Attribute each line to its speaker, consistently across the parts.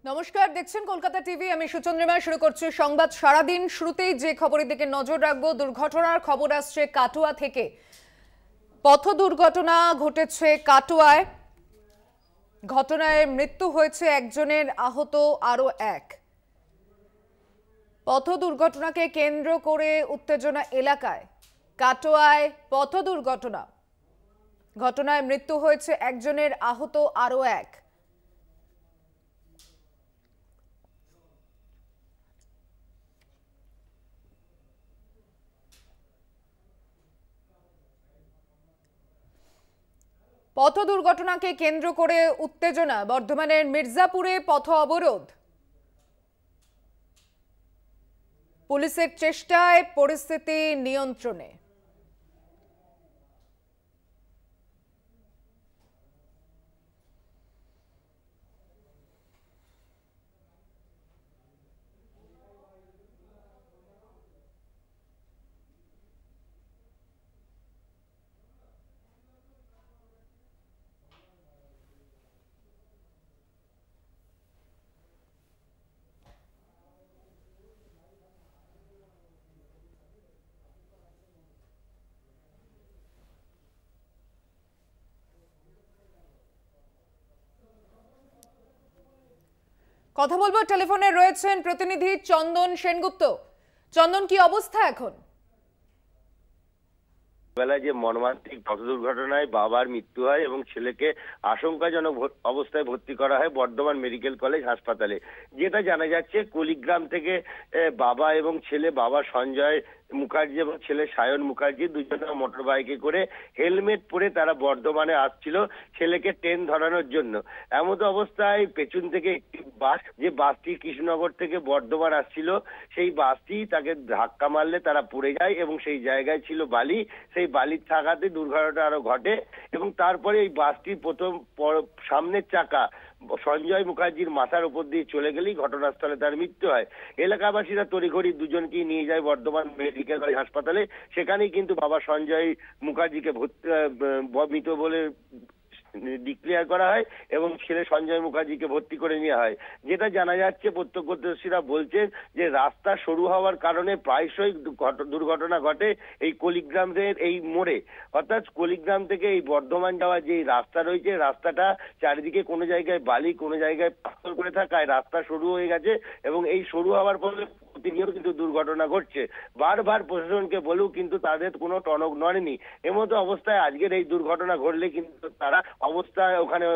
Speaker 1: নমস্কার, দেখছেন কলকাতা টিভি। আমি সুচন্দ্রিমা। শুরু করছি সংবাদ সারাদিন। শুরুতেই যে খবরের দিকে নজর রাখবো, দুর্ঘটনার খবর আসছে কাটোয়া থেকে। পথ দুর্ঘটনা ঘটেছে কাটোয়ায়। ঘটনায় মৃত্যু হয়েছে একজনের, আহত আরো এক। পথ দুর্ঘটনাকে কেন্দ্র করে উত্তেজনা এলাকায়। কাটোয়ায় পথ দুর্ঘটনা, ঘটনায় মৃত্যু হয়েছে একজনের, আহত আরো এক। পথ দুর্ঘটনাকে কেন্দ্র করে উত্তেজনা। বর্ধমানের মির্জাপুরে পথ অবরোধ। পুলিশের চেষ্টায় পরিস্থিতি নিয়ন্ত্রণে। কথা বলবো, টেলিফোনে রয়েছেন প্রতিনিধি চন্দন সেনগুপ্ত। চন্দন, কি অবস্থা এখন?
Speaker 2: বেলায় যে মর্মান্তিক পথ দুর্ঘটনায় বাবার মৃত্যু হয় এবং ছেলেকে আশঙ্কাজনক অবস্থায় ভর্তি করা হয় বর্ধমান মেডিকেল কলেজ হাসপাতালে। যেটা জানা যাচ্ছে, কুলিগ্রাম থেকে বাবা এবং ছেলে, বাবা সঞ্জয় মুখার্জি এবং ছেলে সায়ন মুখার্জি, দুজনে মোটর বাইকে করে হেলমেট পরে তারা বর্ধমানে আসছিল ছেলেকে ট্রেন ধরানোর জন্য। এমত অবস্থায় পেছন থেকে একটি বাস, যে বাসটি কৃষ্ণনগর থেকে বর্ধমান আসছিল, সেই বাসটি তাকে ধাক্কা মারলে তারা পড়ে যায় এবং সেই জায়গায় ছিল বালি। সেই বালির থাকাতে দুর্ঘটনা আরো ঘটে এবং তারপরে এই বাসটি প্রথম সামনের চাকা সঞ্জয় মুখার্জির মাথার উপর দিয়ে চলে গেলেই ঘটনাস্থলে তার মৃত্যু হয়। এলাকাবাসীরা তড়িঘড়ি দুজনকেই নিয়ে যায় বর্ধমান মেডিকেল কলেজ হাসপাতালে। সেখানেই কিন্তু বাবা সঞ্জয় মুখার্জিকে মৃত বলে ডিক্লেয়ার করা হয় এবং ছেলে সঞ্জয় মুখার্জিকে ভর্তি করে নেওয়া হয়। যেটা জানা যাচ্ছে, প্রত্যক্ষদর্শীরা বলছেন যে রাস্তা সরু হওয়ার কারণে প্রায়শই দুর্ঘটনা ঘটে এই কলিগ্রামের এই মোড়ে। অর্থাৎ কলিগ্রাম থেকে এই বর্ধমান যাওয়ার যে রাস্তা রয়েছে, রাস্তাটা চারিদিকে কোনো জায়গায় বালি, কোনো জায়গায় পাথর করে থাকায় রাস্তা সরু হয়ে গেছে এবং এই সরু হওয়ার ফলে প্রতিনিয়ত কিন্তু দুর্ঘটনা ঘটছে। বারবার প্রশাসনকে বলেও কিন্তু তাদের কোনো টনক নড়েনি। এমতো অবস্থায় আজকের এই দুর্ঘটনা ঘটলে কিন্তু তারা অবস্থায় ওখানে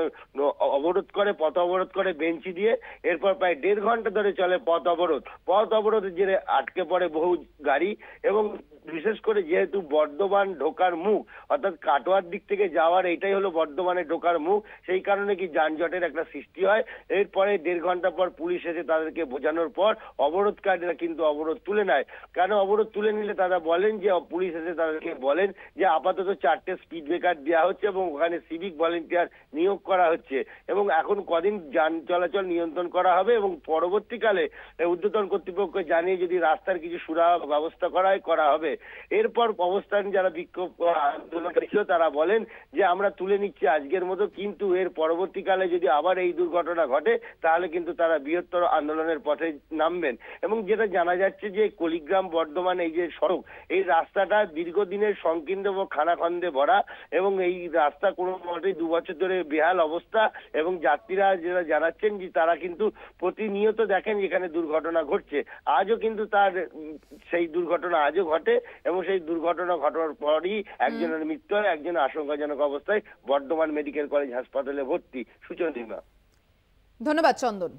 Speaker 2: অবরোধ করে, পথ অবরোধ করে বেঞ্চি দিয়ে। এরপর প্রায় 1.5 ঘন্টা ধরে চলে পথ অবরোধ। পথ অবরোধের জেরে আটকে পড়ে বহু গাড়ি এবং বিশেষ করে যেহেতু বর্ধমান ঢোকার মুখ, অর্থাৎ কাটোয়ার দিক থেকে যাওয়ার এটাই হলো বর্ধমানে ঢোকার মুখ, সেই কারণে কি যানজটের একটা সৃষ্টি হয়। এরপরে 1.5 ঘন্টা পর পুলিশ এসে তাদেরকে বোঝানোর পর অবরোধকারীরা কিন্তু অবরোধ তুলে নেয়। কেন অবরোধ তুলে নিলে তারা বলেন যে, পুলিশ এসে তাদেরকে বলেন যে আপাতত 4টে স্পিড ব্রেকার দেওয়া হচ্ছে এবং ওখানে সিভিক ভলেন্টিয়ার নিয়োগ করা হচ্ছে এবং এখন কদিন যান চলাচল নিয়ন্ত্রণ করা হবে এবং পরবর্তীকালে ঊর্ধ্বতন কর্তৃপক্ষ জানিয়ে যদি রাস্তার কিছু সুরাহা ব্যবস্থা করা হবে। এরপর অবস্থান যারা বিক্ষোভ আন্দোলনকারী ছিল তারা বলেন যে আমরা তুলে নিচ্ছি আজকের মতো, কিন্তু এর পরবর্তীকালে যদি আবার এই দুর্ঘটনা ঘটে তাহলে কিন্তু তারা বৃহত্তর আন্দোলনের পথে নামবেন। এবং যেটা জানা যাচ্ছে যে কলিগ্রাম বর্ধমান এই যে সড়ক, এই রাস্তাটা দীর্ঘদিনের সংকীর্ণ এবং খানাখন্দে ভরা এবং এই রাস্তা কোনো মতেই 2 বছর ধরে বেহাল অবস্থা এবং যাত্রীরা যেটা জানাচ্ছেন যে তারা কিন্তু প্রতিনিয়ত দেখেন এখানে দুর্ঘটনা ঘটছে। আজও কিন্তু তার সেই দুর্ঘটনা আজও ঘটে এবং সেই দুর্ঘটনা ঘটার পরই একজনের মৃত্যু হয়, একজন আশঙ্কাজনক অবস্থায় বর্ধমান মেডিকেল কলেজ হাসপাতালে ভর্তি। সুচন্দ্রিমা।
Speaker 1: ধন্যবাদ চন্দন।